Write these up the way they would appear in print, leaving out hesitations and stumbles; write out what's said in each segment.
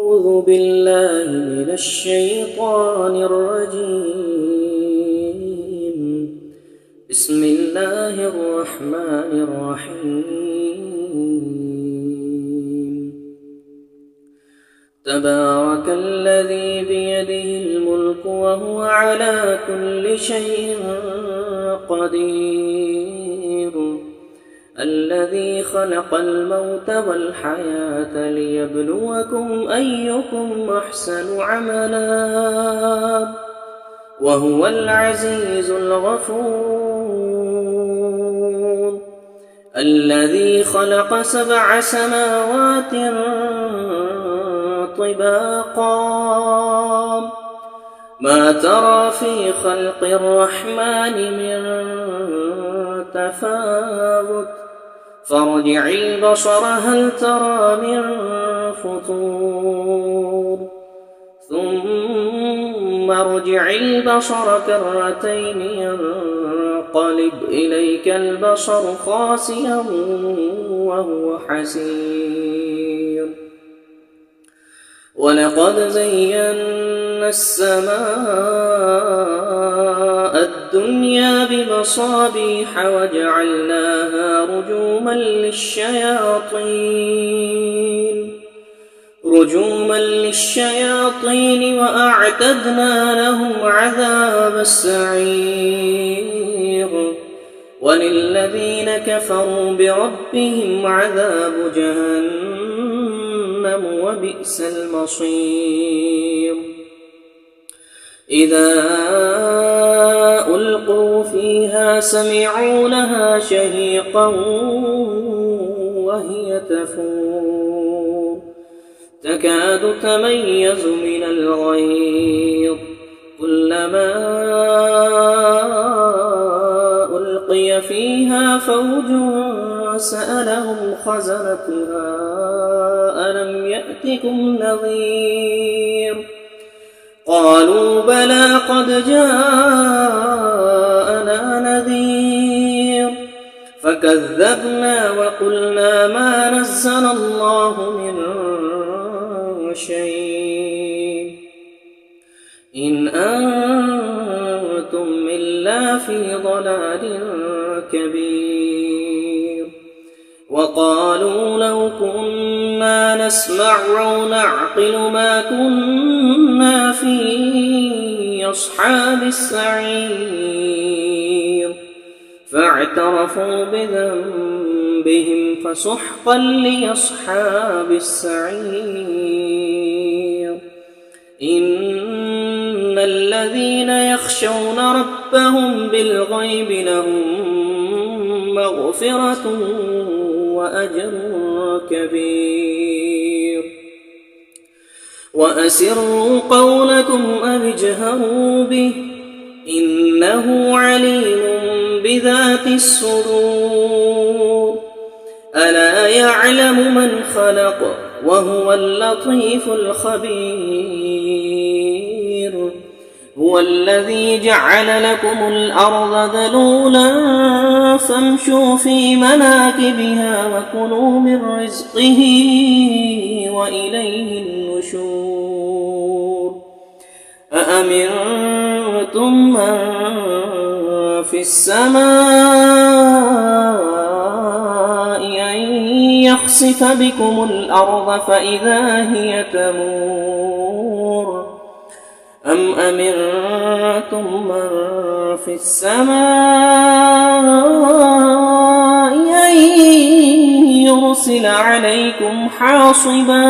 أعوذ بالله من الشيطان الرجيم. بسم الله الرحمن الرحيم. تبارك الذي بيده الملك وهو على كل شيء قدير. الذي خلق الموت والحياة ليبلوكم أيكم أحسن عملا وهو العزيز الغفور. الذي خلق 7 سماوات طباقا ما ترى في خلق الرحمن من تفاوت فارجع البصر هل ترى من فطور ثم ارجع البصر كرتين ينقلب إليك البصر خاسئا وهو حسير. ولقد زينا السماء الدنيا بمصابيح وجعلناها رجوما للشياطين وأعتدنا لهم عذاب السعير. وللذين كفروا بربهم عذاب جهنم وبئس المصير. إذا ألقوا فيها سمعوا لها شهيقا وهي تفور تكاد تميز من الغيظ كلما ألقي فيها فوج سألهم خزنتها ألم يأتكم نذير قالوا بلى قد جاءنا نذير فكذبنا وقلنا ما نزل الله من شيء إن أنتم إلا في ضلال كبير. وقالوا لو كنا نسمع أو نعقل ما كنا في أصحاب السعير فاعترفوا بذنبهم فسحقا لأصحاب السعير. إن الذين يخشون ربهم بالغيب لهم مغفرة وأجر كبير. وأسروا قولكم أو اجهروا به إنه عليم بذات الصدور. ألا يعلم من خلق وهو اللطيف الخبير. هو الذي جعل لكم الأرض ذلولا فامشوا في مناكبها وكلوا من رزقه وإليه النشور. أأمنتم من في السماء أن يخسف بكم الأرض فإذا هي تمور أم أمنتم من في السماء أن يرسل عليكم حاصبا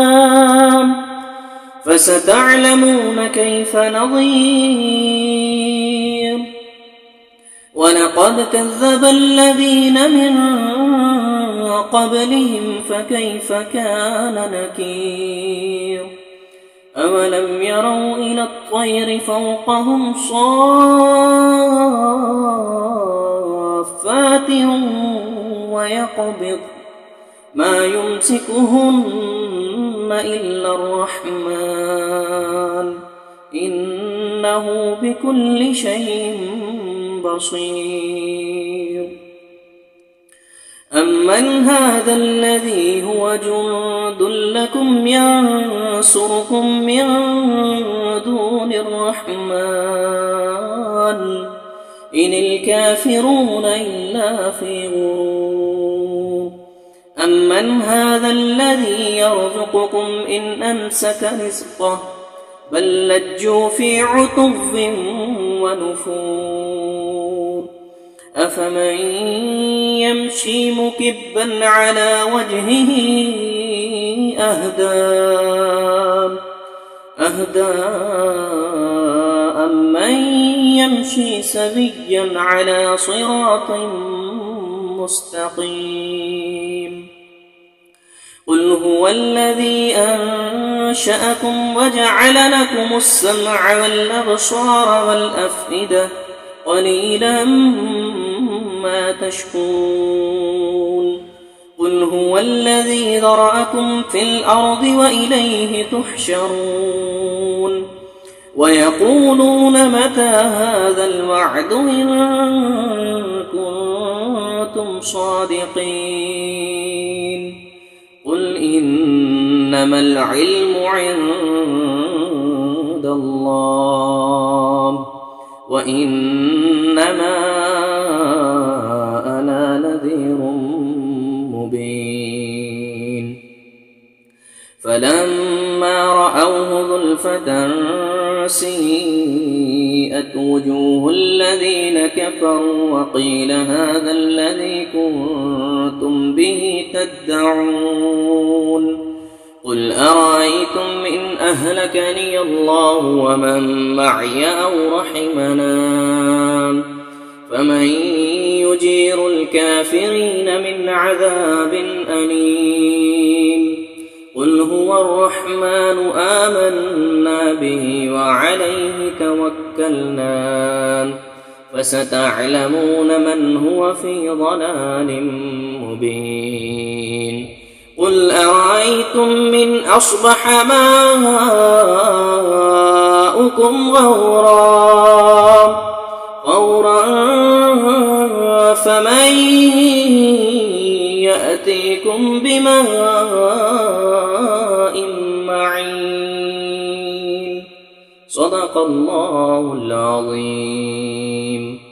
فستعلمون كيف نظير. ولقد كذب الذين من قبلهم فكيف كان نكير. أولم يروا إلى الطير فوقهم صافات ويقبض ما يمسكهن إلا الرحمن إنه بكل شيء بصير. أمن هذا الذي هو جند لكم ينصركم من دون الرحمن إن الكافرون إلا في غرور أمن هذا الذي يرزقكم إن أمسك رزقه بل لجوا في عتو ونفور أفمن يمشي مكبا على وجهه أهدى أمن يمشي سويا على صراط مستقيم قل هو الذي أنشأكم وجعل لكم السمع والأبصار والأفئدة قليلا ما تشكرون قل هو الذي ذرأكم في الأرض وإليه تحشرون ويقولون متى هذا الوعد إن كنتم صادقين قل إنما العلم عند الله وإنما أنا نذير مبين فلما رأوه زلفة سيئت وجوه الذين كفروا وقيل هذا الذي كنتم به تدعون قل أرأيتم إن أهلكني الله ومن معي أو رحمنا فمن يجير الكافرين من عذاب أليم قل هو الرحمن آمنا به وعليه توكلنا فستعلمون من هو في ضلال مبين قل أرأيتم من أصبح ماؤكم غورا فمن يأتيكم بماء معين صدق الله العظيم.